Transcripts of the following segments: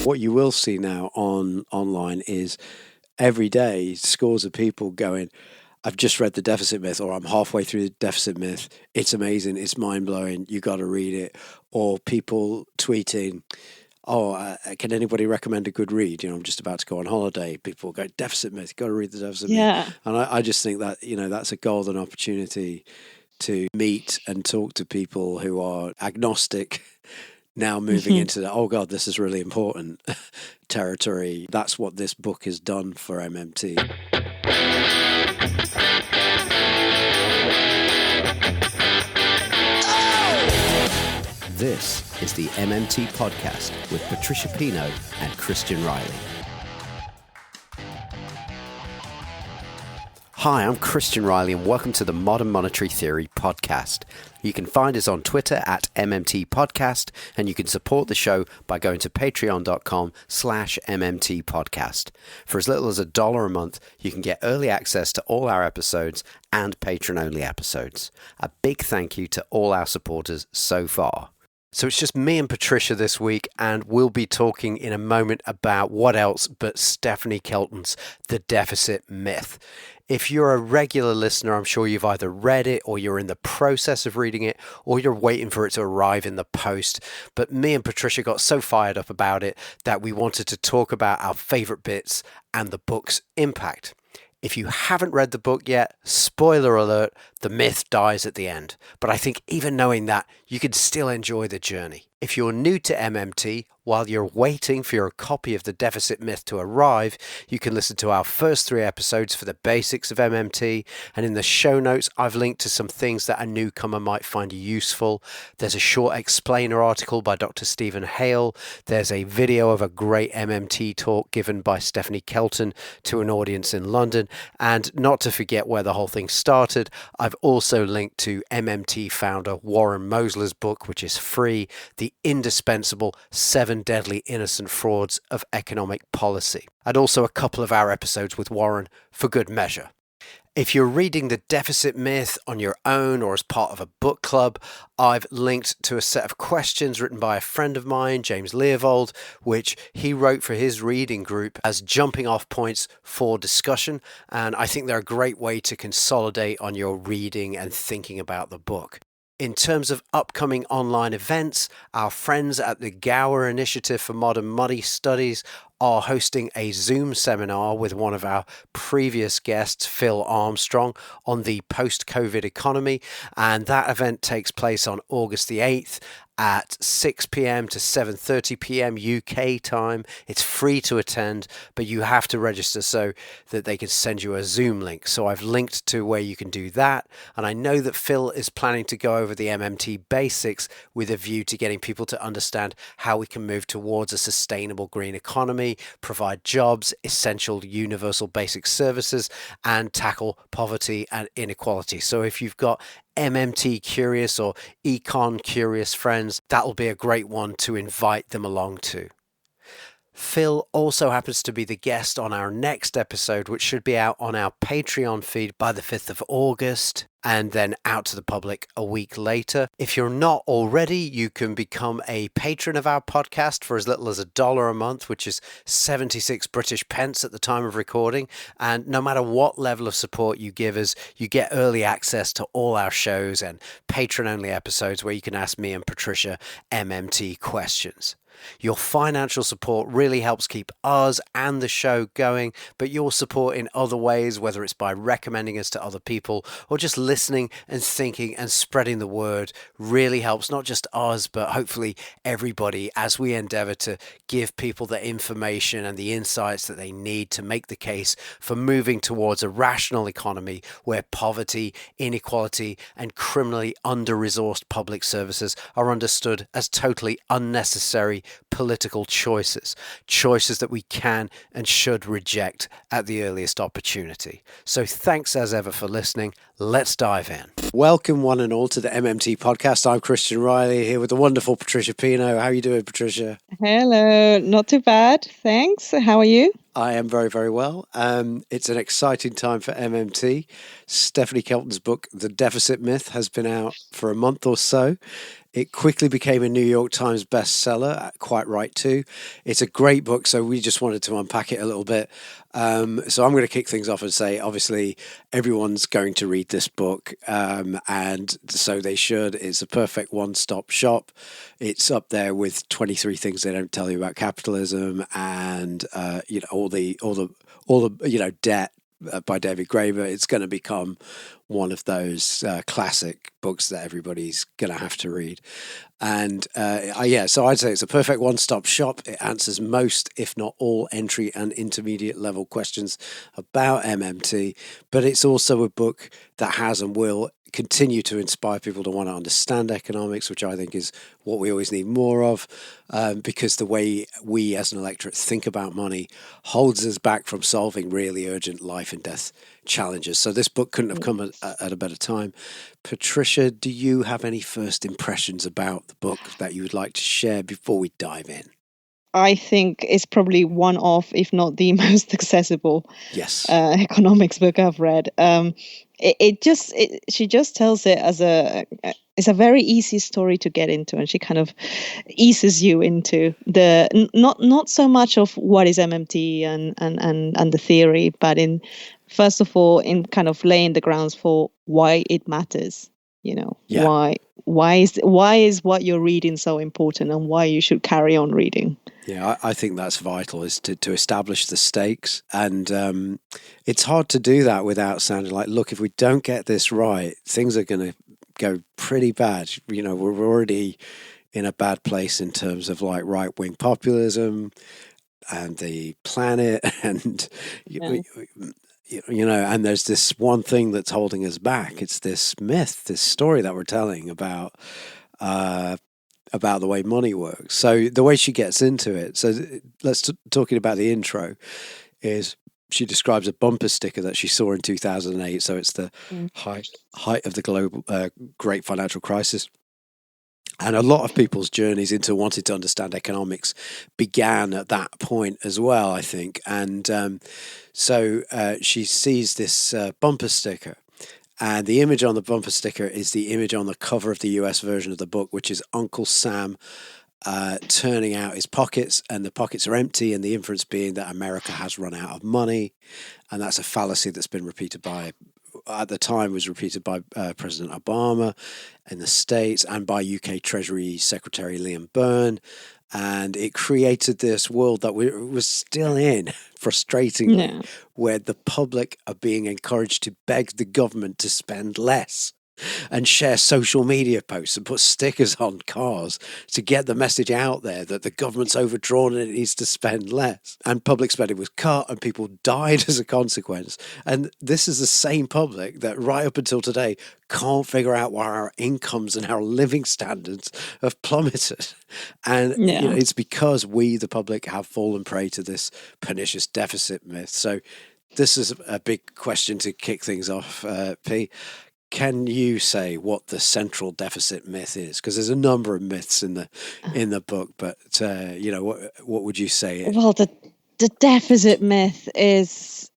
What you will see now online is every day scores of people going, I've just read The Deficit Myth, or I'm halfway through The Deficit Myth. It's amazing. It's mind-blowing. You got to read it. Or people tweeting, can anybody recommend a good read? I'm just about to go on holiday. People go, Deficit Myth, got to read The Deficit Myth. And I just think that, that's a golden opportunity to meet and talk to people who are agnostic, now moving into the, oh God, this is really important territory. That's what this book has done for MMT. This is the MMT Podcast with Patricia Pino and Christian Riley. Hi, I'm Christian Riley and welcome to the Modern Monetary Theory Podcast. You can find us on Twitter at MMT Podcast, and you can support the show by going to patreon.com/MMT Podcast. For as little as $1 a month, you can get early access to all our episodes and patron-only episodes. A big thank you to all our supporters so far. So it's just me and Patricia this week, and we'll be talking in a moment about what else but Stephanie Kelton's The Deficit Myth. If you're a regular listener, I'm sure you've either read it or you're in the process of reading it or you're waiting for it to arrive in the post. But me and Patricia got so fired up about it that we wanted to talk about our favorite bits and the book's impact. If you haven't read the book yet, spoiler alert, the myth dies at the end. But I think even knowing that, you can still enjoy the journey. If you're new to MMT, while you're waiting for your copy of The Deficit Myth to arrive, you can listen to our first 3 episodes for the basics of MMT. And in the show notes, I've linked to some things that a newcomer might find useful. There's a short explainer article by Dr. Stephen Hale. There's a video of a great MMT talk given by Stephanie Kelton to an audience in London. And not to forget where the whole thing started, I've also linked to MMT founder Warren Mosler's book, which is free, The Indispensable 7 Deadly Innocent Frauds of Economic Policy, and also a couple of our episodes with Warren for good measure. If you're reading The Deficit Myth on your own or as part of a book club, I've linked to a set of questions written by a friend of mine, James Leovold, which he wrote for his reading group as jumping off points for discussion, and I think they're a great way to consolidate on your reading and thinking about the book. In terms of upcoming online events, our friends at the Gower Initiative for Modern Money Studies are hosting a Zoom seminar with one of our previous guests, Phil Armstrong, on the post-COVID economy. And that event takes place on August the 8th at 6 p.m. to 7:30 p.m. UK time. It's free to attend, but you have to register so that they can send you a Zoom link. So I've linked to where you can do that. And I know that Phil is planning to go over the MMT basics with a view to getting people to understand how we can move towards a sustainable green economy, provide jobs, essential universal basic services, and tackle poverty and inequality. So if you've got MMT curious or econ curious friends, that'll be a great one to invite them along to. Phil also happens to be the guest on our next episode, which should be out on our Patreon feed by the 5th of August and then out to the public a week later. If you're not already, you can become a patron of our podcast for as little as $1 a month, which is 76 British pence at the time of recording. And no matter what level of support you give us, you get early access to all our shows and patron-only episodes where you can ask me and Patricia MMT questions. Your financial support really helps keep us and the show going, but your support in other ways, whether it's by recommending us to other people or just listening and thinking and spreading the word, really helps not just us, but hopefully everybody as we endeavor to give people the information and the insights that they need to make the case for moving towards a rational economy where poverty, inequality, and criminally under-resourced public services are understood as totally unnecessary political choices that we can and should reject at the earliest opportunity. So thanks as ever for listening. Let's dive in. Welcome one and all to the MMT podcast. I'm Christian Riley here with the wonderful Patricia Pino. How are you doing, Patricia? Hello, not too bad. Thanks. How are you? I am very, very well. It's an exciting time for MMT. Stephanie Kelton's book, The Deficit Myth, has been out for a month or so. It quickly became a New York Times bestseller, quite right too. It's a great book, so we just wanted to unpack it a little bit. So I'm going to kick things off and say, obviously, everyone's going to read this book, and so they should. It's a perfect one-stop shop. It's up there with 23 Things They Don't Tell You About Capitalism, and all the Debt by David Graeber. It's going to become one of those classic books that everybody's going to have to read. And so I'd say it's a perfect one-stop shop. It answers most, if not all, entry and intermediate level questions about MMT, but it's also a book that has and will continue to inspire people to want to understand economics, which I think is what we always need more of, because the way we as an electorate think about money holds us back from solving really urgent life and death challenges. So this book couldn't have come at a better time. Patricia, do you have any first impressions about the book that you would like to share before we dive in? I think it's probably one of, if not the most accessible economics book I've read. She just tells it as it's a very easy story to get into, and she kind of eases you into the not so much of what is MMT and the theory, but first of all in kind of laying the grounds for why it matters. Why is what you're reading so important, and why you should carry on reading. Yeah, I think that's vital, is to establish the stakes. And it's hard to do that without sounding like, look, if we don't get this right, things are going to go pretty bad. We're already in a bad place in terms of like right-wing populism and the planet. And, and there's this one thing that's holding us back. It's this myth, this story that we're telling about the way money works. So the way she gets into it, so let's talking about the intro, is she describes a bumper sticker that she saw in 2008. So it's the height of the global great financial crisis. And a lot of people's journeys into wanting to understand economics began at that point as well, I think. And so she sees this bumper sticker. And the image on the bumper sticker is the image on the cover of the US version of the book, which is Uncle Sam turning out his pockets, and the pockets are empty, and the inference being that America has run out of money. And that's a fallacy that's been repeated at the time was repeated by President Obama in the States and by UK Treasury Secretary Liam Byrne. And it created this world that we're still in, frustratingly, where the public are being encouraged to beg the government to spend less and share social media posts and put stickers on cars to get the message out there that the government's overdrawn and it needs to spend less. And public spending was cut and people died as a consequence. And this is the same public that right up until today can't figure out why our incomes and our living standards have plummeted. And it's because we, the public, have fallen prey to this pernicious deficit myth. So this is a big question to kick things off, P. Can you say what the central deficit myth is? Because there's a number of myths in the book, but what would you say? Well, the deficit myth is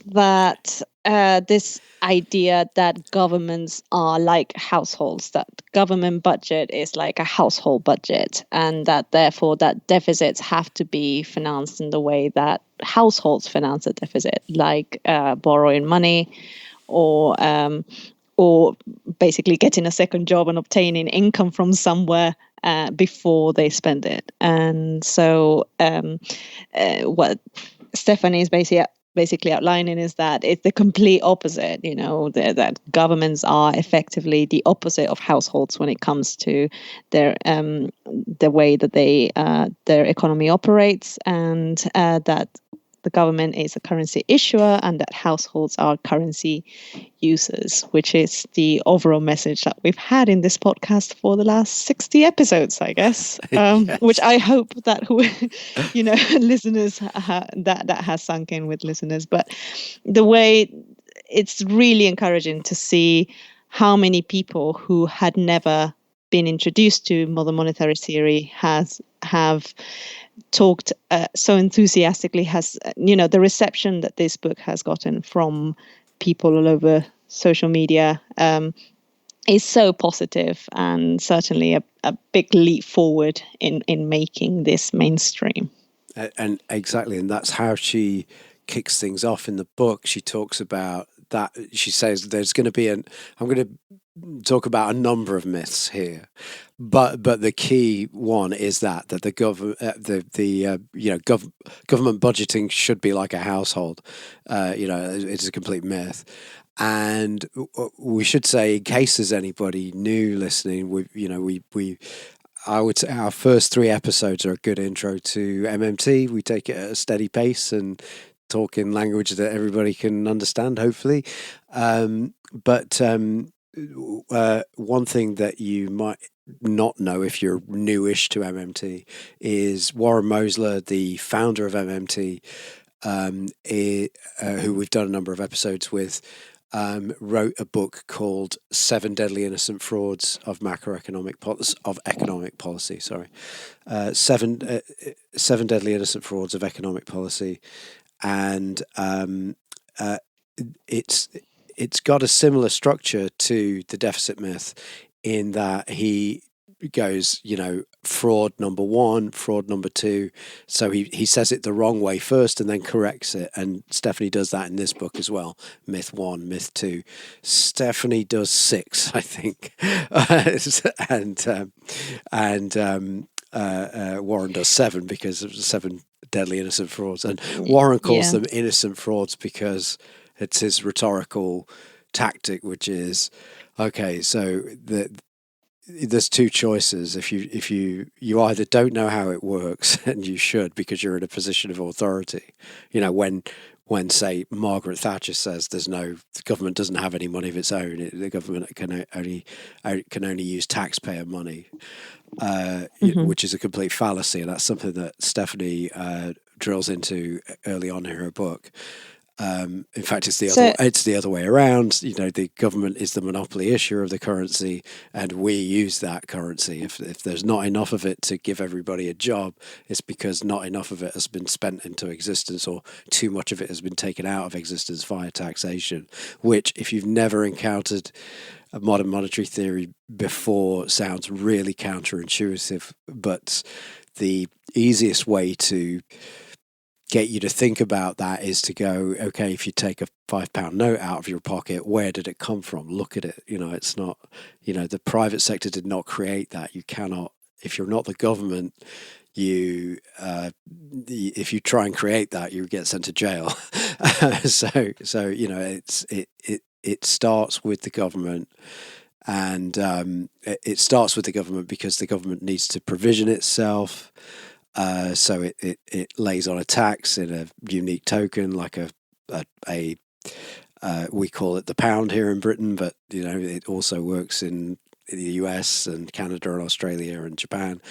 that this idea that governments are like households, that government budget is like a household budget, and that therefore that deficits have to be financed in the way that households finance a deficit, like borrowing money or basically getting a second job and obtaining income from somewhere before they spend it. And so what Stephanie is basically outlining is that it's the complete opposite, that governments are effectively the opposite of households when it comes to their the way that their economy operates, and that the government is a currency issuer and that households are currency users, which is the overall message that we've had in this podcast for the last 60 episodes, I guess, yes. Which I hope that, listeners, that has sunk in with listeners. But the way it's really encouraging to see how many people who had never been introduced to modern monetary theory have talked so enthusiastically, the reception that this book has gotten from people all over social media is so positive, and certainly a big leap forward in making this mainstream. And exactly, and that's how she kicks things off in the book. She talks about that. She says there's going to be I'm going to talk about a number of myths here, but the key one is that the government government budgeting should be like a household. It's a complete myth. And we should say, in case there's anybody new listening, I would say our first 3 episodes are a good intro to MMT. We take it at a steady pace and talk in language that everybody can understand, hopefully. But one thing that you might not know if you're newish to MMT is Warren Mosler, the founder of MMT, who we've done a number of episodes with, wrote a book called Seven Deadly Innocent Frauds of Economic Policy. Seven Deadly Innocent Frauds of Economic Policy, and it's got a similar structure to the deficit myth in that he goes, fraud number 1, fraud number 2. So he says it the wrong way first and then corrects it. And Stephanie does that in this book as well. Myth 1, myth 2. Stephanie does 6, I think. Warren does 7 because of 7 deadly innocent frauds. And Warren calls them innocent frauds because it's his rhetorical tactic, which is, okay, so there's 2 choices. If you either don't know how it works, and you should because you're in a position of authority. When say Margaret Thatcher says the government doesn't have any money of its own, the government can only use taxpayer money, which is a complete fallacy, and that's something that Stephanie drills into early on in her book. In fact, it's the other way around. The government is the monopoly issuer of the currency, and we use that currency. If there's not enough of it to give everybody a job, it's because not enough of it has been spent into existence, or too much of it has been taken out of existence via taxation. Which, if you've never encountered a modern monetary theory before, sounds really counterintuitive. But the easiest way to get you to think about that is to go, okay, if you take a £5 note out of your pocket, where did it come from? Look at it. It's not, the private sector did not create that. You cannot, if you're not the government, if you try and create that, you get sent to jail. It starts with the government. And it starts with the government because the government needs to provision itself. So it lays on a tax in a unique token, like we call it the pound here in Britain, but it also works in the US and Canada and Australia and Japan.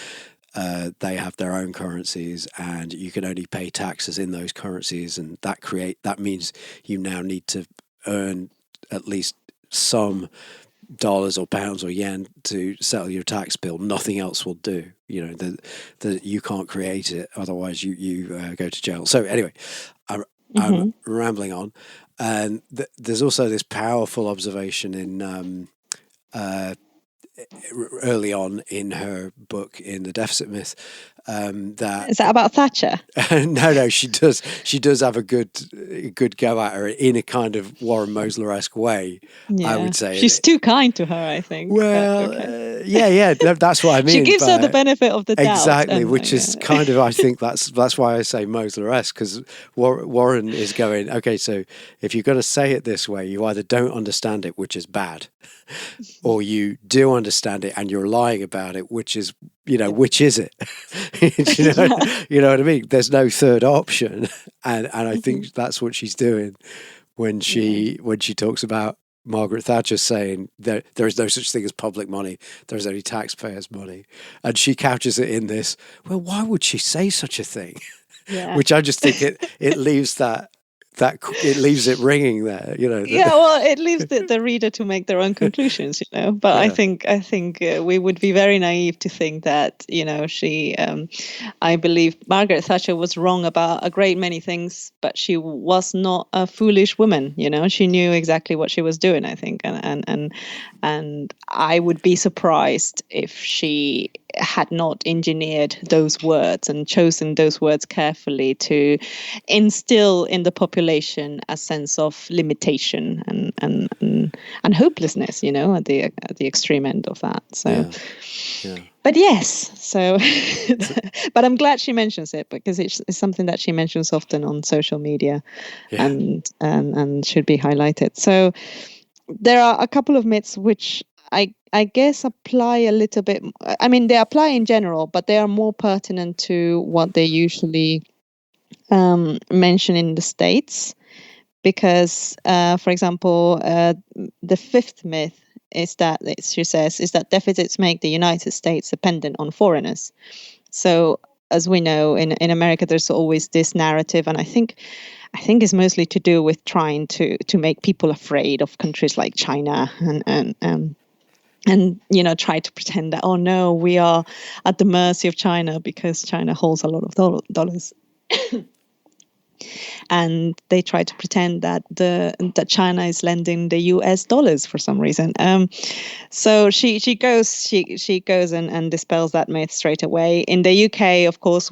They have their own currencies, and you can only pay taxes in those currencies, and that means you now need to earn at least some dollars or pounds or yen to settle your tax bill. Nothing else will do. You can't create it, otherwise you go to jail. So anyway, I'm rambling on, and there's also this powerful observation in early on in her book, in The Deficit Myth, that is that about Thatcher? No, she does have a good go at her in a kind of Warren Mosler-esque way. I would say she's too kind to her, I think. Well, okay. That's what I mean. She gives her the benefit of the doubt, exactly, which is kind of, I think that's why I say Mosler-esque, because Warren is going, okay, so if you're going to say it this way, you either don't understand it, which is bad, or you do understand it and you're lying about it, which is, which is it? You know what I mean? There's no third option, and I think that's what she's doing when she talks about Margaret Thatcher saying there is no such thing as public money, there's only taxpayers' money, and she couches it in this. Well, why would she say such a thing? Which I just think it leaves that that it leaves it ringing there, Yeah, well, it leaves the reader to make their own conclusions, But Yeah. I think we would be very naive to think that, she. I believe Margaret Thatcher was wrong about a great many things, but she was not a foolish woman. She knew exactly what she was doing. I think, and I would be surprised if she had not engineered those words and chosen those words carefully to instill in the population a sense of limitation and hopelessness, at the extreme end of that. So, yeah. But yes, so but I'm glad she mentions it, because it's something that she mentions often on social media, and should be highlighted. So there are a couple of myths which I guess apply a little bit. I mean, they apply in general, but they are more pertinent to what they usually mention in the States. Because, for example, the fifth myth is that, she says, is that deficits make the United States dependent on foreigners. So, as we know, in America, there's always this narrative, and I think it's mostly to do with trying to make people afraid of countries like China, and try to pretend that, oh no, we are at the mercy of China because China holds a lot of dollars. And they try to pretend that that China is lending the US dollars for some reason. So she goes and dispels that myth straight away. In the UK, of course,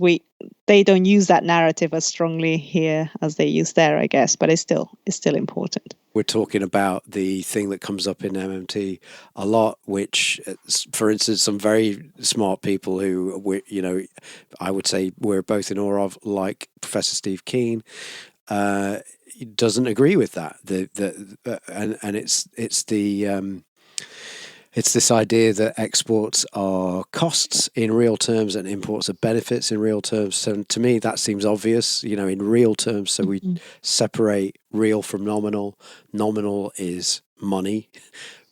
they don't use that narrative as strongly here as they use there, I guess, but it's still important. We're talking about the thing that comes up in MMT a lot, which, for instance, some very smart people who, I would say we're both in awe of, like Professor Steve Keen, doesn't agree with that. And it's this idea that exports are costs in real terms and imports are benefits in real terms. So to me, that seems obvious, in real terms. So we separate real from nominal. Nominal is money.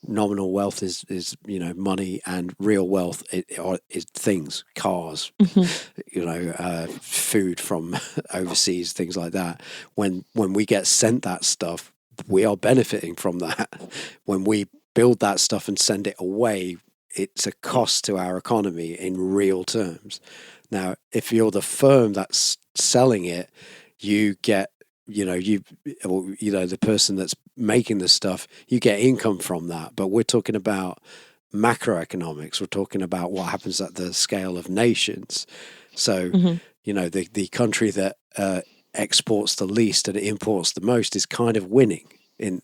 Nominal wealth is money, and real wealth is things, cars, food from overseas, things like that. When we get sent that stuff, we are benefiting from that. When we build that stuff and send it away, it's a cost to our economy in real terms. Now, if you're the firm that's selling it, you get, the person that's making the stuff, you get income from that. But we're talking about macroeconomics. We're talking about what happens at the scale of nations. So, the country that exports the least and imports the most is kind of winning, to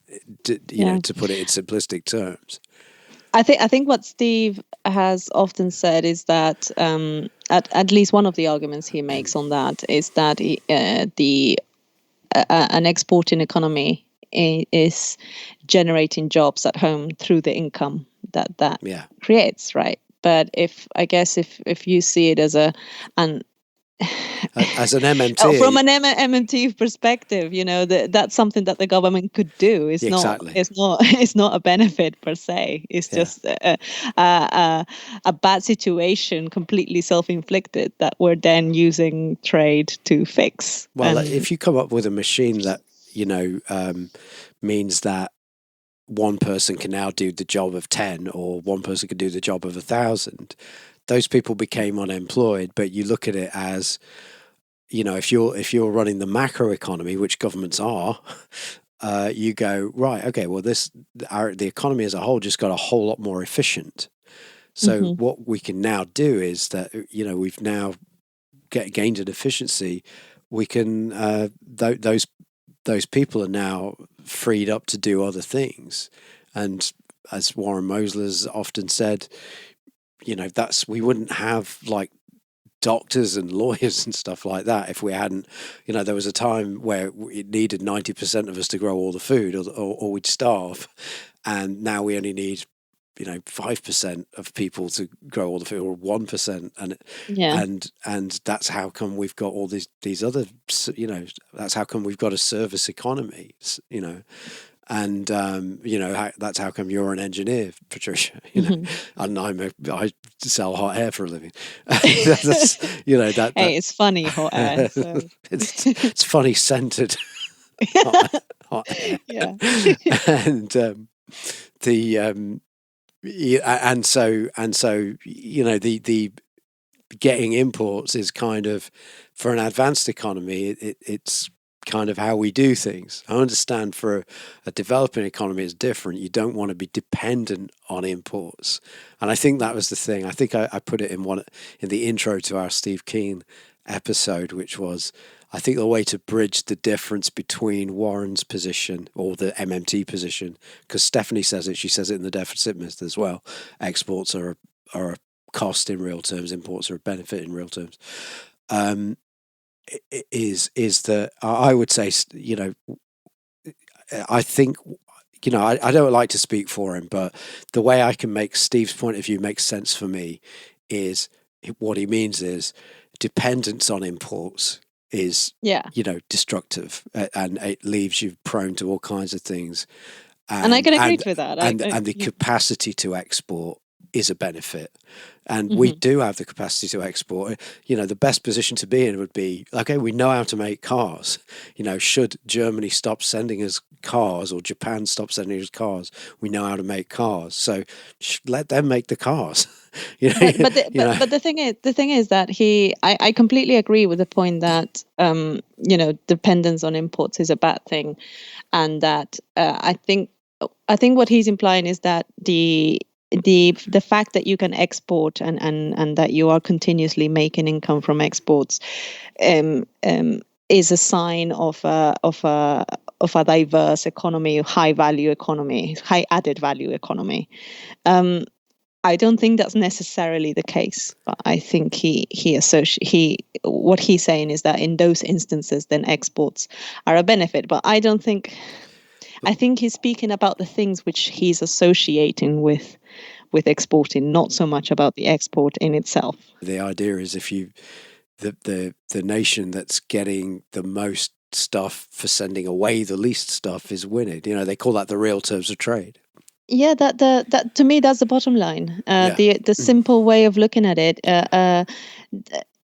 put it in simplistic terms. I think what Steve has often said is that at least one of the arguments he makes on that is that an exporting economy is generating jobs at home through the income that creates, right? But if you see it as an MMT, from an MMT perspective, that's something that the government could do. It's exactly. It's not a benefit per se. It's just a bad situation, completely self-inflicted, that we're then using trade to fix. Well, if you come up with a machine that means that one person can now do the job of 10, or one person can do the job of 1,000. Those people became unemployed. But you look at it as, if you're running the macro economy, which governments are, you go, right, okay, well, the economy as a whole just got a whole lot more efficient. So what we can now do is that, we've now gained an efficiency. We can those people are now freed up to do other things. And as Warren Mosler's often said, we wouldn't have like doctors and lawyers and stuff like that if we hadn't, there was a time where it needed 90% of us to grow all the food, or we'd starve. And now we only need 5% of people to grow all the food, or 1%, and that's how come we've got all these other, that's how come we've got a service economy, and that's how come you're an engineer, Patricia, and I sell hot air for a living. Hey, it's funny hot air. So. it's funny scented. hot air. Yeah. And and so the getting imports is kind of, for an advanced economy, it's kind of how we do things. I understand for a developing economy it's different. You don't want to be dependent on imports, and I think that was the thing. I think I put it in the intro to our Steve Keen episode, which was, I think the way to bridge the difference between Warren's position or the MMT position, because Stephanie says it, she says it in the deficit myth as well. Exports are a cost in real terms, imports are a benefit in real terms. Is that I would say, I think, I don't like to speak for him, but the way I can make Steve's point of view make sense for me is what he means is dependence on imports is, destructive, and it leaves you prone to all kinds of things. And I can agree with that. And the capacity to export is a benefit. And we do have the capacity to export. The best position to be in would be, okay, we know how to make cars. Should Germany stop sending us cars, or Japan stop sending us cars, we know how to make cars. So let them make the cars. But the thing is that I completely agree with the point that dependence on imports is a bad thing, and that I think what he's implying is that the fact that you can export and that you are continuously making income from exports is a sign of a diverse economy, high value economy, high added value economy. I don't think that's necessarily the case, but I think what he's saying is that in those instances, then exports are a benefit. But I think he's speaking about the things which he's associating with exporting, not so much about the export in itself. The idea is, if the nation that's getting the most stuff for sending away the least stuff is winning. They call that the real terms of trade. Yeah, that to me, that's the bottom line. The simple way of looking at it.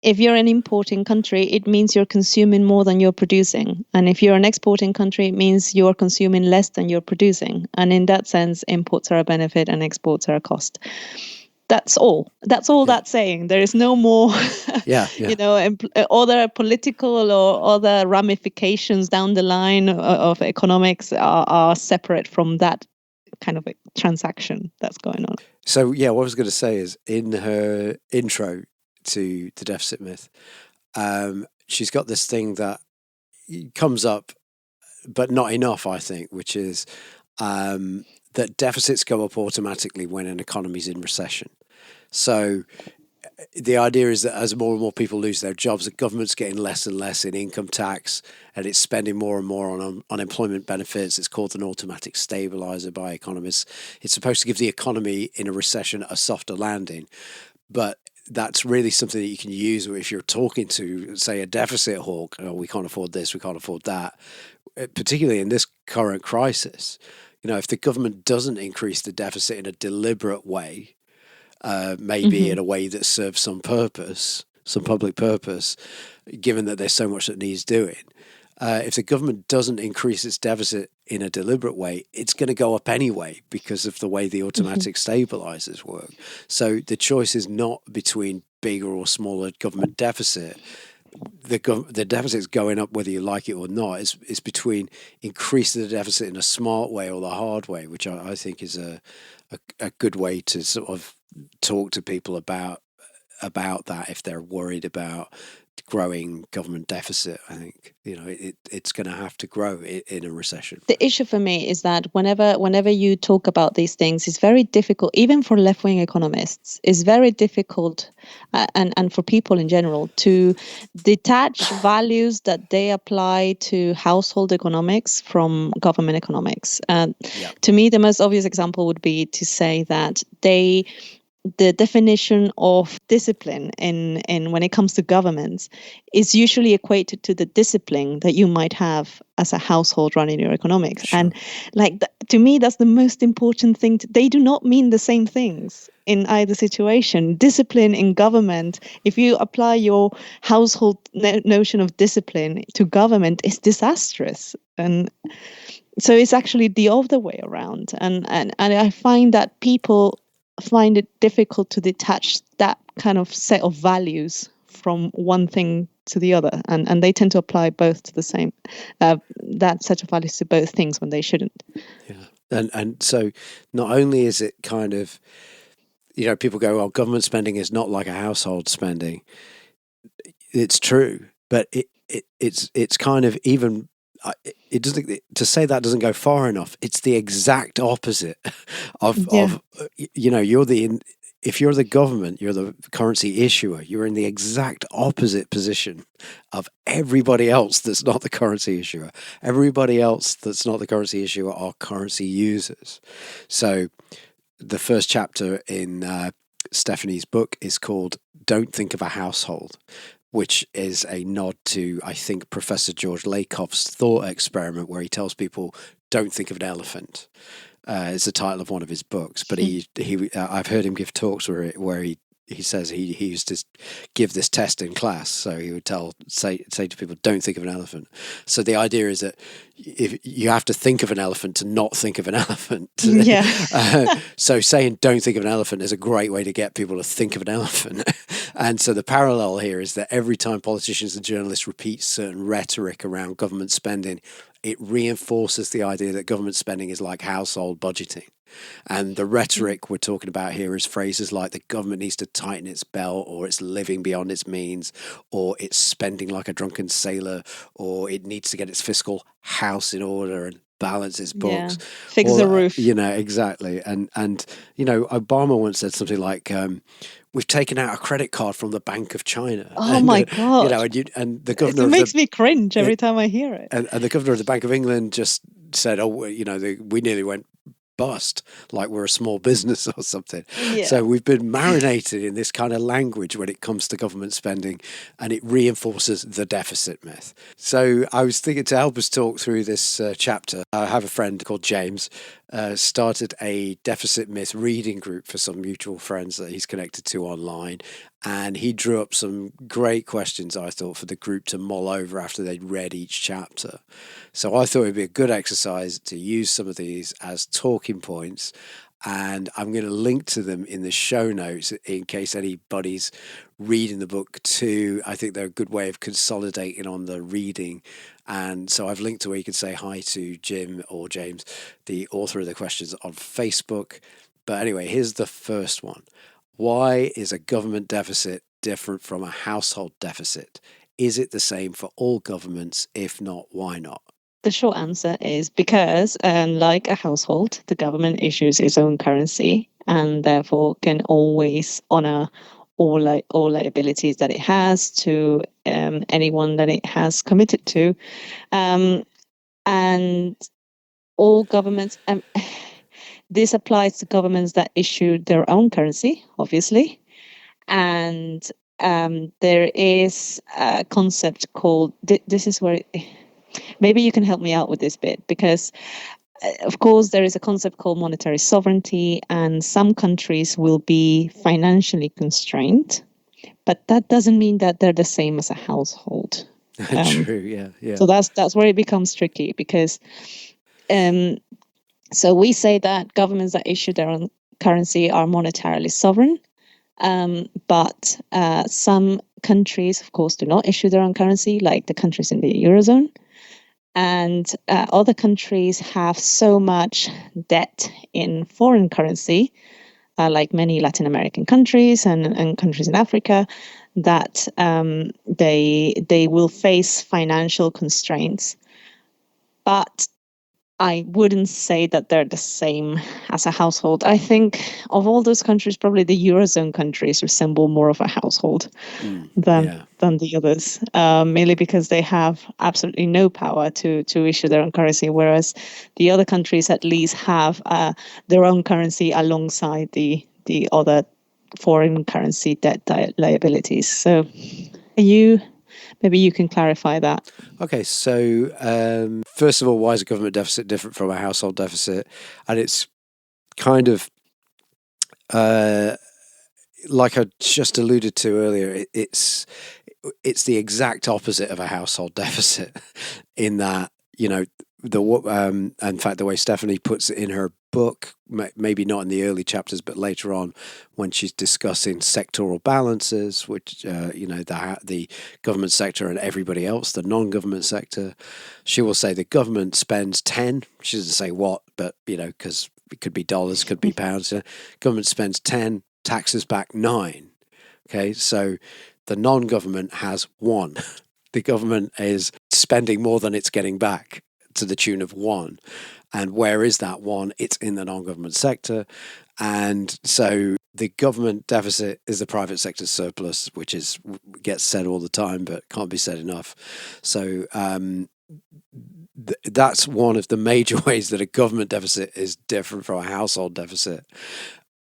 If you're an importing country, it means you're consuming more than you're producing. And if you're an exporting country, it means you're consuming less than you're producing. And in that sense, imports are a benefit and exports are a cost. That's all. That's saying. There is no more, other political or other ramifications down the line of economics are separate from that kind of a transaction that's going on. So, what I was going to say is, in her intro to the deficit myth, she's got this thing that comes up, but not enough, I think, which is that deficits go up automatically when an economy's in recession. So the idea is that as more and more people lose their jobs, the government's getting less and less in income tax, and it's spending more and more on unemployment benefits. It's called an automatic stabilizer by economists. It's supposed to give the economy in a recession a softer landing, but that's really something that you can use if you're talking to, say, a deficit hawk. Oh, we can't afford this, we can't afford that. Particularly in this current crisis, if the government doesn't increase the deficit in a deliberate way, maybe in a way that serves some purpose, some public purpose, given that there's so much that needs doing. If the government doesn't increase its deficit in a deliberate way, it's going to go up anyway because of the way the automatic stabilizers work. So the choice is not between bigger or smaller government deficit. The deficit's going up whether you like it or not. It's between increasing the deficit in a smart way or the hard way, which I think is a good way to sort of talk to people about that if they're worried about growing government deficit. I think it's going to have to grow in a recession. The issue for me is that whenever you talk about these things, it's very difficult, even for left-wing economists, it's very difficult and for people in general to detach values that they apply to household economics from government economics. To me, the most obvious example would be to say that they the definition of discipline in when it comes to governments is usually equated to the discipline that you might have as a household running your economics. Sure. And to me, that's the most important thing. They do not mean the same things in either situation. Discipline in government, if you apply your household notion of discipline to government, is disastrous. And so it's actually the other way around. And I find that people find it difficult to detach that kind of set of values from one thing to the other, and they tend to apply both to the same that set of values to both things when they shouldn't. Yeah, and so not only is it kind of, people go, well, government spending is not like a household spending. It's true, but it's kind of even. It doesn't, to say that doesn't go far enough. It's the exact opposite of if you're the government, you're the currency issuer, you're in the exact opposite position of everybody else that's not the currency issuer. Everybody else that's not the currency issuer are currency users. So the first chapter in Stephanie's book is called Don't Think of a Household, which is a nod to, I think, Professor George Lakoff's thought experiment, where he tells people, don't think of an elephant. It's the title of one of his books. But I've heard him give talks where he says he used to give this test in class. So he would say to people, don't think of an elephant. So the idea is that if you have to think of an elephant to not think of an elephant. Yeah. So saying don't think of an elephant is a great way to get people to think of an elephant. And so the parallel here is that every time politicians and journalists repeat certain rhetoric around government spending, it reinforces the idea that government spending is like household budgeting. And the rhetoric we're talking about here is phrases like the government needs to tighten its belt, or it's living beyond its means, or it's spending like a drunken sailor, or it needs to get its fiscal house in order and balance its books. Yeah. Fix the roof. Exactly. And Obama once said something like, we've taken out a credit card from the Bank of China. Oh my God. And the governor it makes me cringe every time I hear it. And the governor of the Bank of England just said, we nearly went bust, like we're a small business or something. Yeah. So we've been marinated in this kind of language when it comes to government spending, and it reinforces the deficit myth. So I was thinking, to help us talk through this chapter, I have a friend called James, started a deficit myth reading group for some mutual friends that he's connected to online. And he drew up some great questions, I thought, for the group to mull over after they'd read each chapter. So I thought it'd be a good exercise to use some of these as talking points. And I'm going to link to them in the show notes in case anybody's reading the book too. I think they're a good way of consolidating on the reading. And so I've linked to where you can say hi to Jim or James, the author of the questions, on Facebook. But anyway, here's the first one. Why is a government deficit different from a household deficit? Is it the same for all governments? If not, why not? The short answer is because, like a household, the government issues its own currency and therefore can always honor all liabilities that it has to anyone that it has committed to. And all governments... This applies to governments that issue their own currency, obviously. And there is a concept called, this is where, maybe you can help me out with this bit, because of course there is a concept called monetary sovereignty, and some countries will be financially constrained, but that doesn't mean that they're the same as a household. True, yeah. So that's where it becomes tricky, because so we say that governments that issue their own currency are monetarily sovereign, but some countries, of course, do not issue their own currency, like the countries in the Eurozone. And other countries have so much debt in foreign currency, like many Latin American countries and countries in Africa, that they will face financial constraints. But I wouldn't say that they're the same as a household. I think of all those countries, probably the Eurozone countries resemble more of a household than the others, mainly because they have absolutely no power to issue their own currency, whereas the other countries at least have their own currency alongside the other foreign currency debt liabilities. So maybe you can clarify that. Okay, so first of all, why is a government deficit different from a household deficit? And it's kind of like I just alluded to earlier. It's the exact opposite of a household deficit in that, in fact, the way Stephanie puts it in her book, maybe not in the early chapters, but later on when she's discussing sectoral balances, which, the government sector and everybody else, the non-government sector, she will say the government spends 10, she doesn't say what, but, because it could be dollars, could be pounds. Government spends 10, taxes back 9. Okay, so the non-government has 1. The government is spending more than it's getting back to the tune of 1. And where is that 1? It's in the non-government sector. And so the government deficit is the private sector surplus, which gets said all the time, but can't be said enough. So that's one of the major ways that a government deficit is different from a household deficit.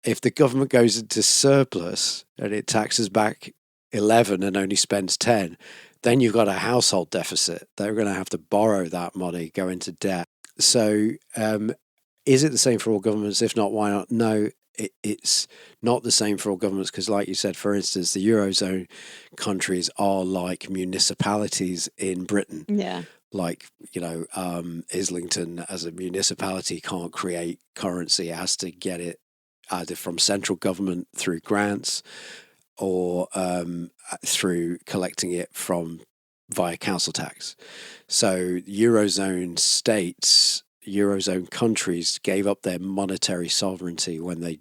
If the government goes into surplus and it taxes back 11 and only spends 10, then you've got a household deficit. They're going to have to borrow that money, go into debt. So is it the same for all governments? If not, why not? No, it's not the same for all governments because, like you said, for instance, the Eurozone countries are like municipalities in Britain. Yeah. Like, Islington as a municipality can't create currency. It has to get it either from central government through grants or through collecting it via council tax. So Eurozone states, Eurozone countries gave up their monetary sovereignty when they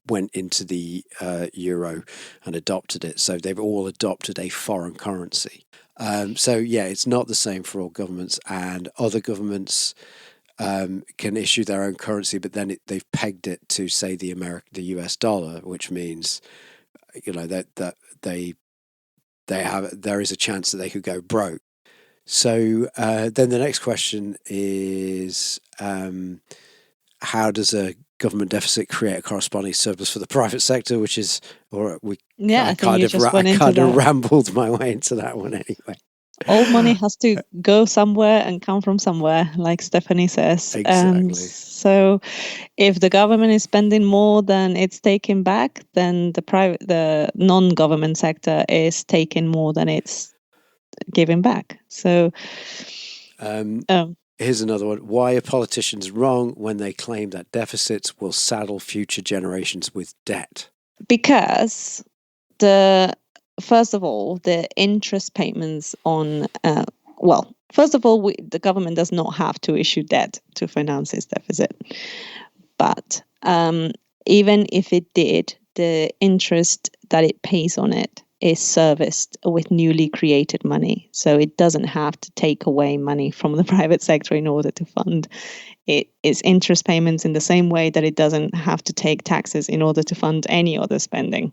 went into the euro and adopted it. So they've all adopted a foreign currency. It's not the same for all governments, and other governments can issue their own currency, but then they've pegged it to, say, the US dollar, which means that there is a chance that they could go broke. So then the next question is, how does a government deficit create a corresponding surplus for the private sector? Which is, I kind of rambled my way into that one anyway. All money has to go somewhere and come from somewhere, like Stephanie says. Exactly. So if the government is spending more than it's taking back, then the non-government sector is taking more than it's giving back. So here's another one. Why are politicians wrong when they claim that deficits will saddle future generations with debt? Because first of all, the interest payments on, first of all, the government does not have to issue debt to finance its deficit. But even if it did, the interest that it pays on it is serviced with newly created money. So it doesn't have to take away money from the private sector in order to fund its interest payments in the same way that it doesn't have to take taxes in order to fund any other spending.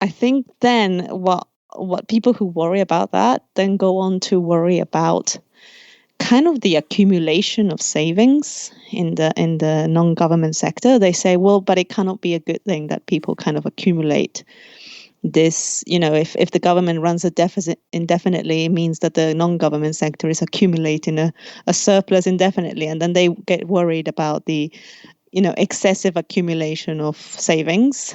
I think then what people who worry about that then go on to worry about kind of the accumulation of savings in the non-government sector. They say, well, but it cannot be a good thing that people kind of accumulate this. If the government runs a deficit indefinitely, it means that the non-government sector is accumulating a surplus indefinitely. And then they get worried about the, excessive accumulation of savings.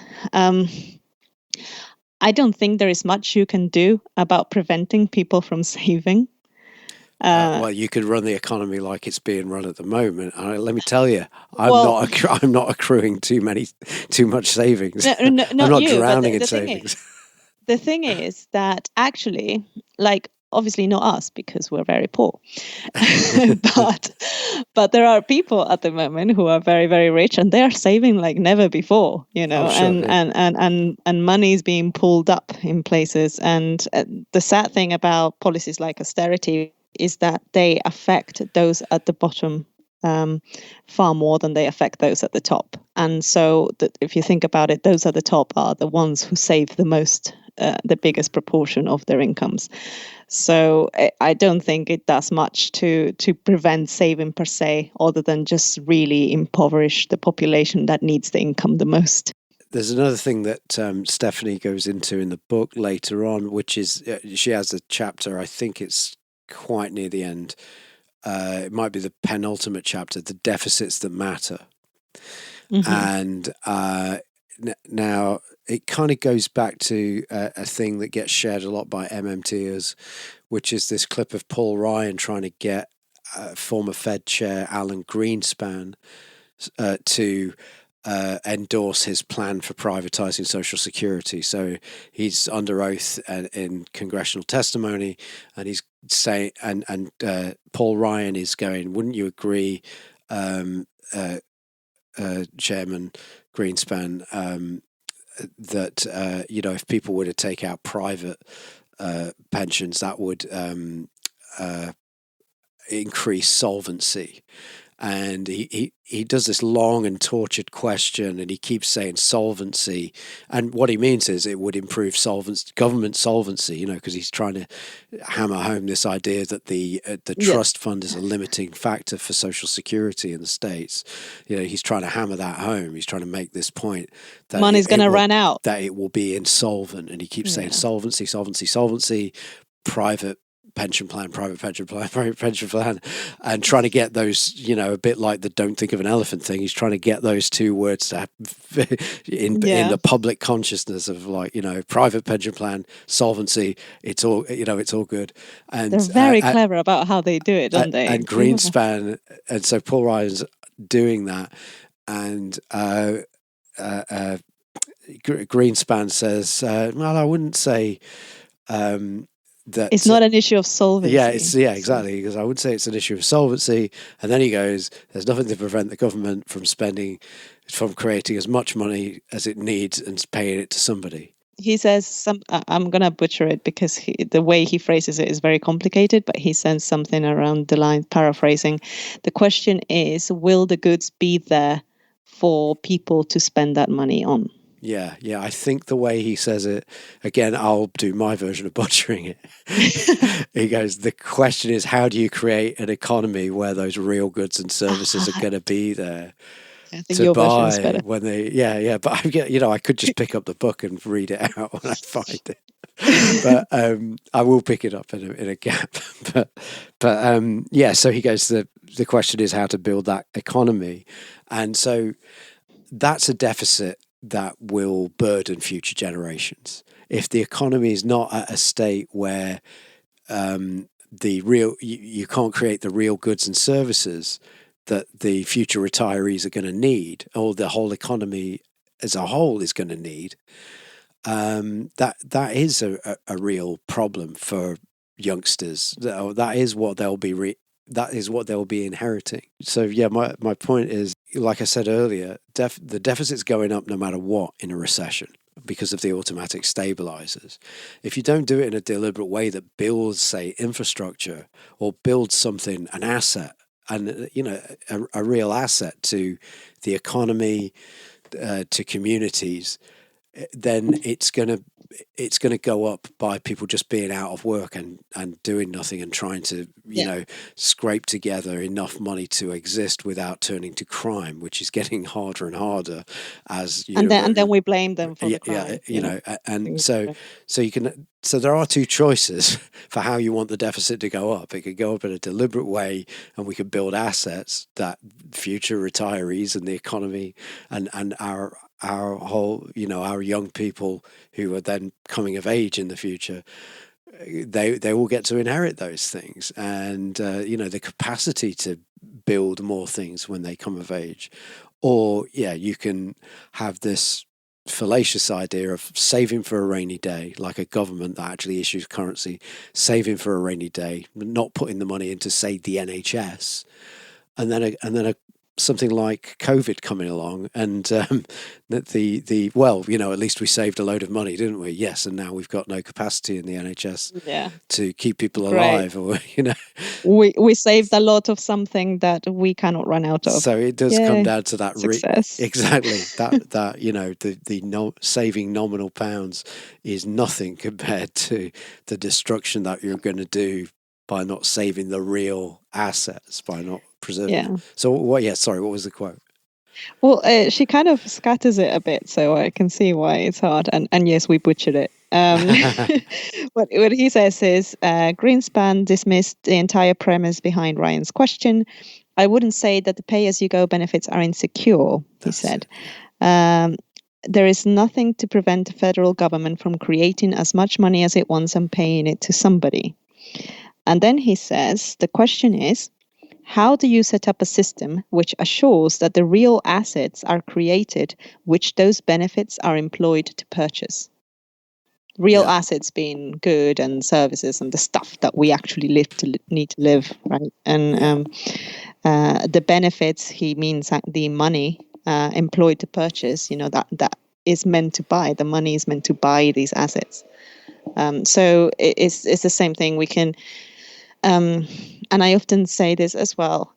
I don't think there is much you can do about preventing people from saving. Well, you could run the economy like it's being run at the moment. Let me tell you, I'm not accruing too much savings. I'm not drowning in savings. The thing is that actually, obviously not us because we're very poor, but there are people at the moment who are very, very rich and they are saving like never before, and money is being pulled up in places. And the sad thing about policies like austerity is that they affect those at the bottom far more than they affect those at the top. And so if you think about it, those at the top are the ones who save the most, the biggest proportion of their incomes. So I don't think it does much to prevent saving per se, other than just really impoverish the population that needs the income the most. there's another thing that Stephanie goes into in the book later on, which is she has a chapter, I think it's quite near the end. It might be the penultimate chapter, the deficits that matter. And now it kind of goes back to a thing that gets shared a lot by MMTers, which is this clip of Paul Ryan trying to get former Fed Chair Alan Greenspan to endorse his plan for privatizing Social Security. So he's under oath in congressional testimony, and he's saying, and Paul Ryan is going, "Wouldn't you agree, Chairman Greenspan, that if people were to take out private pensions, that would increase solvency?" And he does this long and tortured question, and he keeps saying solvency, and what he means is it would improve government solvency, because he's trying to hammer home this idea that the trust fund is a limiting factor for Social Security in the States. He's trying to hammer that home. He's trying to make this point that money's going to run out, that it will be insolvent, and he keeps saying solvency, solvency, solvency, private pension plan, private pension plan, and trying to get those, a bit like the "don't think of an elephant" thing. He's trying to get those two words to in the public consciousness of private pension plan, solvency. It's all it's all good. And they're very clever about how they do it, don't they? And Greenspan, and so Paul Ryan's doing that, and Greenspan says, "Well, I wouldn't say." That it's not an issue of solvency. Exactly, because I would say it's an issue of solvency. And then he goes, "There's nothing to prevent the government from creating as much money as it needs and paying it to somebody." He says I'm going to butcher it because the way he phrases it is very complicated, but he says something around the line, paraphrasing. The question is, will the goods be there for people to spend that money on? Yeah. I think the way he says it, again, I'll do my version of butchering it. He goes, "The question is, how do you create an economy where those real goods and services are going to be there I think to your buy version is better." when they?" Yeah. But I could just pick up the book and read it out when I find it. But I will pick it up in a gap. But So he goes, the question is how to build that economy, and so that's a deficit that will burden future generations. If the economy is not at a state where you can't create the real goods and services that the future retirees are going to need, or the whole economy as a whole is going to need, that is a real problem for youngsters. That is what they'll be. That is what they'll be inheriting. So my point is, like I said earlier, the deficit's going up no matter what in a recession because of the automatic stabilizers. If you don't do it in a deliberate way that builds, say, infrastructure, or builds something, an asset, and a real asset to the economy, to communities, then it's going to go up by people just being out of work and doing nothing and trying to scrape together enough money to exist without turning to crime, which is getting harder and harder as and then we blame them for the crime. And so there are two choices for how you want the deficit to go up. It could go up in a deliberate way, and we could build assets that future retirees and the economy and our whole, our young people who are then coming of age in the future, they will get to inherit those things, and the capacity to build more things when they come of age. Or you can have this fallacious idea of saving for a rainy day, like a government that actually issues currency, saving for a rainy day, not putting the money into, say, the NHS, and then something like COVID coming along, and at least we saved a load of money, didn't we? Yes, and now we've got no capacity in the NHS to keep people alive, or we saved a lot of something that we cannot run out of. So it does come down to that success. Exactly. that saving nominal pounds is nothing compared to the destruction that you're going to do by not saving the real assets, by not preserving them. So what was the quote? Well, she kind of scatters it a bit, so I can see why it's hard. And yes, we butchered it. What he says is Greenspan dismissed the entire premise behind Ryan's question. I wouldn't say that the pay-as-you-go benefits are insecure, he said. There is nothing to prevent the federal government from creating as much money as it wants and paying it to somebody. And then he says, the question is, how do you set up a system which assures that the real assets are created, which those benefits are employed to purchase? Real assets being good and services and the stuff that we actually need to live, right? And the benefits, he means the money employed to purchase, that is meant to buy. The money is meant to buy these assets. So it's the same thing. We can, and I often say this as well,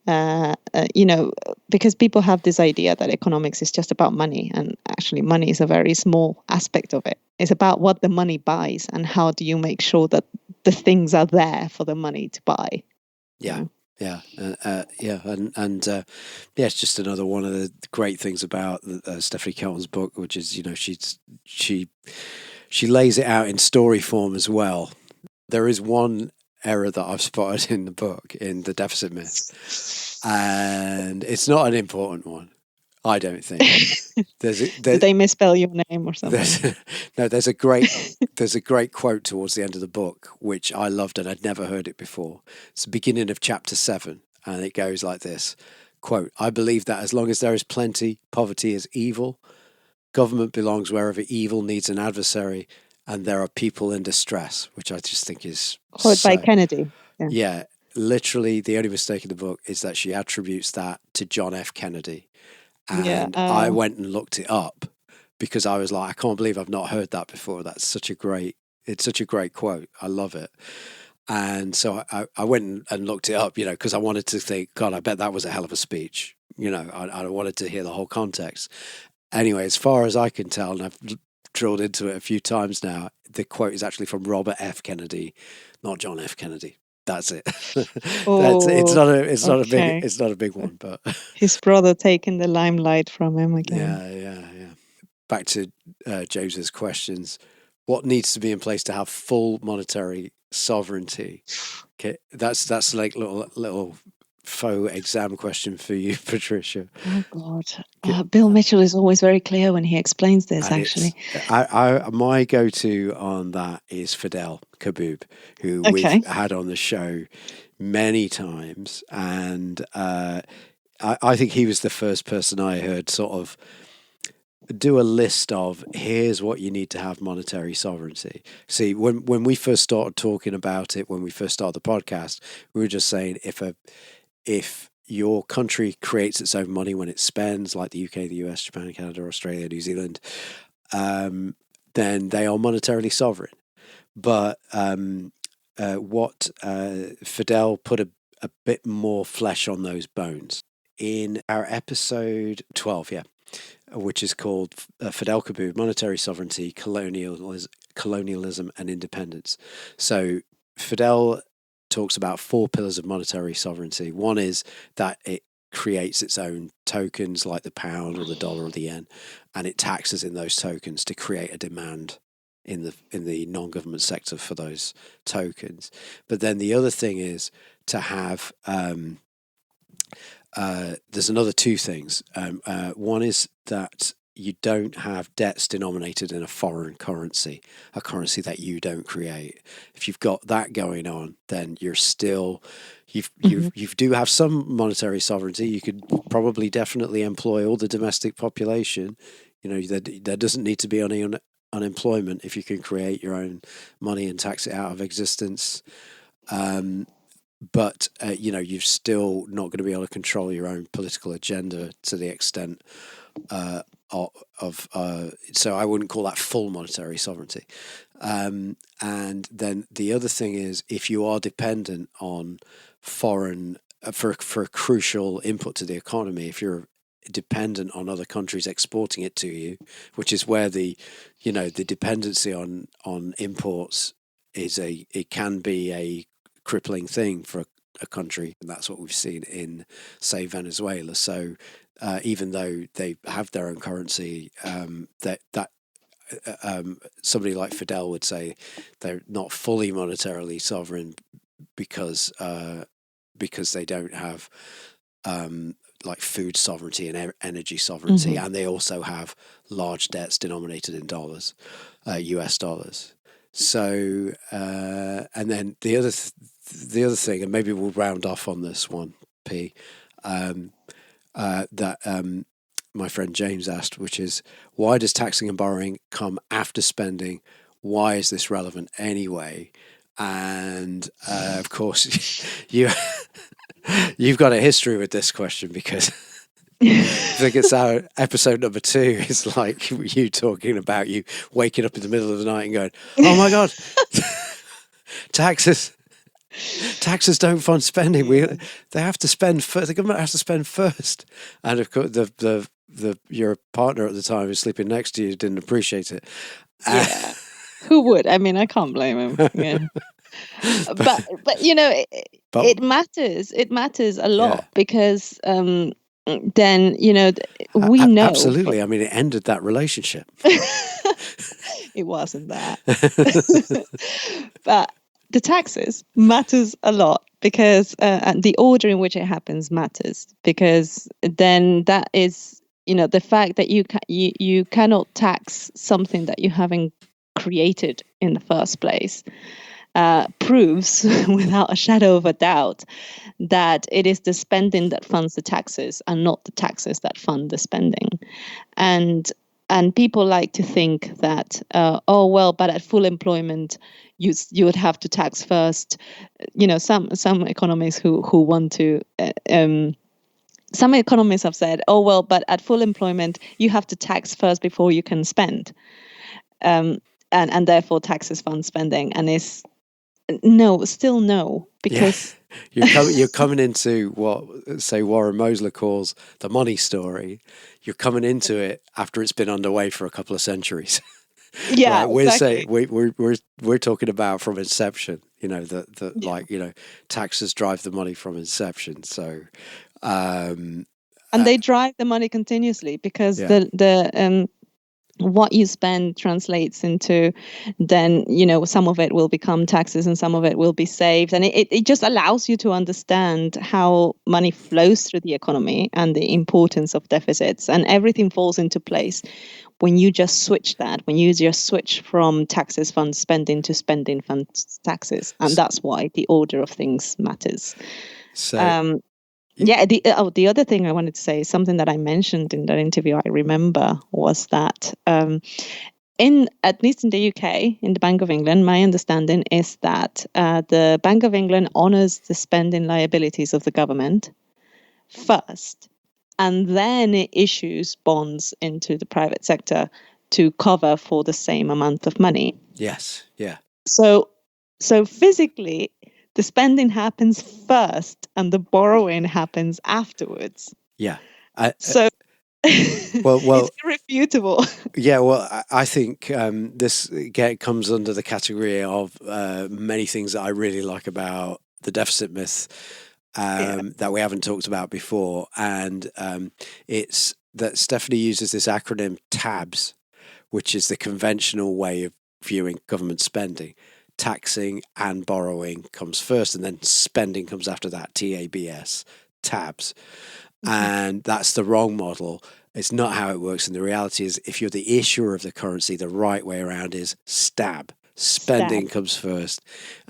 because people have this idea that economics is just about money, and actually money is a very small aspect of it. It's about what the money buys and how do you make sure that the things are there for the money to buy. Yeah. Yeah, it's just another one of the great things about Stephanie Kelton's book, which is she lays it out in story form as well. There is one error that I've spotted in the book, in the deficit myth, and it's not an important one, I don't think. Did they misspell your name or something? There's a great quote towards the end of the book which I loved, and I'd never heard it before. It's the beginning of chapter 7, and it goes like this, quote, "I believe that as long as there is plenty, poverty is evil. Government belongs wherever evil needs an adversary, and there are people in distress," which I just think is quote by Kennedy. Yeah, literally the only mistake in the book is that she attributes that to John F. Kennedy. And I went and looked it up because I was like, I can't believe I've not heard that before. It's such a great quote. I love it. And so I went and looked it up, because I wanted to think, God, I bet that was a hell of a speech. I wanted to hear the whole context. Anyway, as far as I can tell, and I've drilled into it a few times now, the quote is actually from Robert F. Kennedy, not John F. Kennedy. That's it. It's not a big one, but his brother taking the limelight from him again. Yeah. Back to James's questions. What needs to be in place to have full monetary sovereignty? Okay, that's like little faux exam question for you, Patricia. Oh God, Bill Mitchell is always very clear when he explains this. And actually, my go-to on that is Fidel Kaboub, who we've had on the show many times, and I think he was the first person I heard sort of do a list of here's what you need to have monetary sovereignty. See, when we first started talking about it, when we first started the podcast, we were just saying if your country creates its own money when it spends, like the UK, the US, Japan, Canada, Australia, New Zealand, then they are monetarily sovereign. But what Fidel put a bit more flesh on those bones in our episode 12, which is called Fidel Kaboub, Monetary Sovereignty, Colonialism and Independence. So Fidel talks about 4 pillars of monetary sovereignty. One is that it creates its own tokens like the pound or the dollar or the yen, and it taxes in those tokens to create a demand in the non-government sector for those tokens. But then the other thing is to have there's another 2 things. One is that you don't have debts denominated in a foreign currency, a currency that you don't create. If you've got that going on, then you're still you do have some monetary sovereignty. You could probably definitely employ all the domestic population. There doesn't need to be any unemployment if you can create your own money and tax it out of existence. But you're still not going to be able to control your own political agenda to the extent so I wouldn't call that full monetary sovereignty. And then the other thing is, if you are dependent on foreign for a crucial input to the economy, if you're dependent on other countries exporting it to you, which is where the dependency on imports it can be a crippling thing for a country, and that's what we've seen in, say, Venezuela. So even though they have their own currency, that somebody like Fidel would say they're not fully monetarily sovereign because they don't have like food sovereignty and energy sovereignty, and they also have large debts denominated in dollars, US dollars. So and then the other thing, and maybe we'll round off on this one, P, that my friend James asked, which is, why does taxing and borrowing come after spending? Why is this relevant anyway? And of course, you've got a history with this question, because I think it's our episode number 2 is like you talking about you waking up in the middle of the night and going, oh my God, taxes don't fund spending. They have to spend first. The government has to spend first. And of course, your partner at the time who's sleeping next to you didn't appreciate it. Yeah. Who would? I mean, I can't blame him. Yeah. but it matters. It matters a lot, because then we know. Absolutely. I mean, it ended that relationship. It wasn't that. But the taxes matters a lot, because and the order in which it happens matters, because then that is, the fact that you cannot tax something that you haven't created in the first place proves without a shadow of a doubt that it is the spending that funds the taxes and not the taxes that fund the spending. And people like to think that, but at full employment, you would have to tax first. Some economists who want to. Some economists have said, but at full employment, you have to tax first before you can spend. And therefore taxes fund spending. And it's still no, because you're coming into what, say, Warren Mosler calls the money story. You're coming into it after it's been underway for a couple of centuries. Yeah, right? We're exactly. saying we're talking about from inception. Taxes drive the money from inception. So, and they drive the money continuously, because what you spend translates into, then some of it will become taxes and some of it will be saved, and it just allows you to understand how money flows through the economy and the importance of deficits, and everything falls into place when you just switch from taxes fund spending to spending funds taxes, and that's why the order of things matters. So the other thing I wanted to say, something that I mentioned in that interview, I remember, was that at least in the UK, in the Bank of England, my understanding is that the Bank of England honours the spending liabilities of the government first, and then it issues bonds into the private sector to cover for the same amount of money. Yes, yeah. So physically, the spending happens first and the borrowing happens afterwards. Yeah. So it's irrefutable. Yeah, well, I think this comes under the category of many things that I really like about the deficit myth that we haven't talked about before. And it's that Stephanie uses this acronym TABS, which is the conventional way of viewing government spending. Taxing and borrowing comes first, and then spending comes after that. TABS, TABS. And that's the wrong model. It's not how it works. And the reality is, if you're the issuer of the currency, the right way around is STAB. Spending comes first,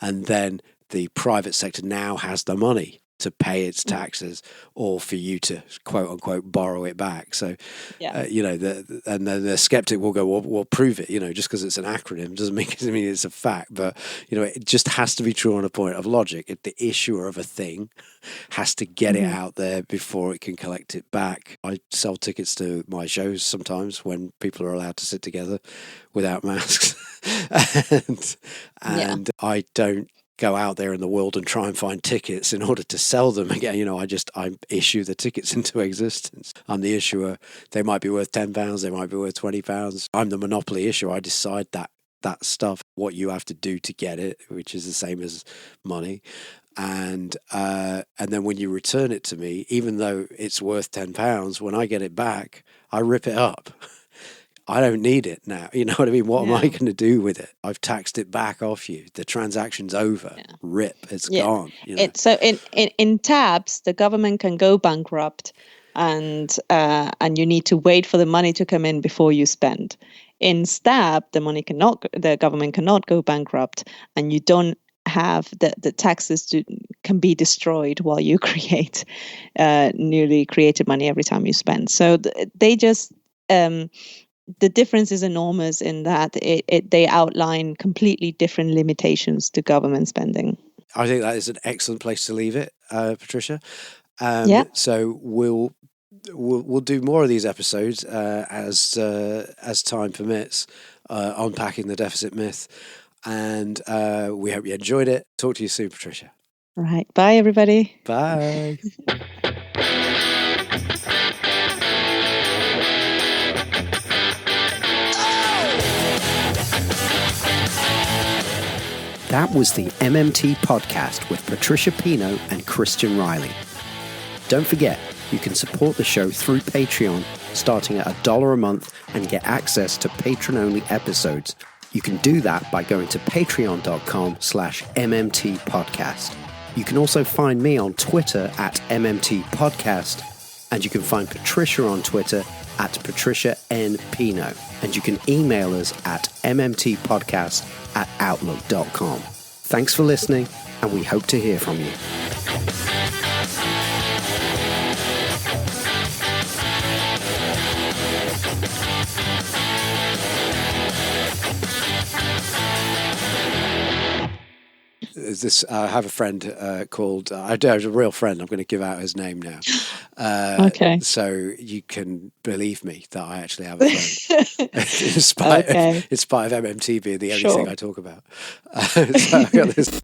and then the private sector now has the money to pay its taxes, or for you to quote unquote borrow it back. So, and then the skeptic will go, "Well, prove it." Just because it's an acronym doesn't mean it's a fact. But it just has to be true on a point of logic. If the issuer of a thing has to get it out there before it can collect it back. I sell tickets to my shows sometimes when people are allowed to sit together without masks, and I don't go out there in the world and try and find tickets in order to sell them again. I issue the tickets into existence. I'm the issuer. They might be worth £10, they might be worth £20. I'm the monopoly issuer. I decide that stuff, what you have to do to get it, which is the same as money. and then when you return it to me, even though it's worth £10, when I get it back, I rip it up. I don't need it now. You know what I mean? What am I going to do with it? I've taxed it back off you. The transaction's over. Yeah. Rip. It's gone. You know? So in tabs, the government can go bankrupt, and you need to wait for the money to come in before you spend. In Stab, the government cannot go bankrupt, and you don't have the taxes can be destroyed while you create newly created money every time you spend. So they just the difference is enormous in that they outline completely different limitations to government spending. I think that is an excellent place to leave it, Patricia. So we'll do more of these episodes as time permits, unpacking the deficit myth, and we hope you enjoyed it. Talk to you soon, Patricia. Right. Bye, everybody. Bye. That was the MMT podcast with Patricia Pino and Christian Riley. Don't forget, you can support the show through Patreon, starting at $1 a month, and get access to patron-only episodes. You can do that by going to patreon.com/MMT podcast. You can also find me on Twitter at MMT podcast, and you can find Patricia on Twitter at Patricia N. Pino. And you can email us at mmtpodcast@outlook.com. Thanks for listening, and we hope to hear from you. I have a friend called, I do have a real friend, I'm going to give out his name now. Okay. So you can believe me that I actually have a friend. in spite of MMT being the only thing I talk about. So I got this.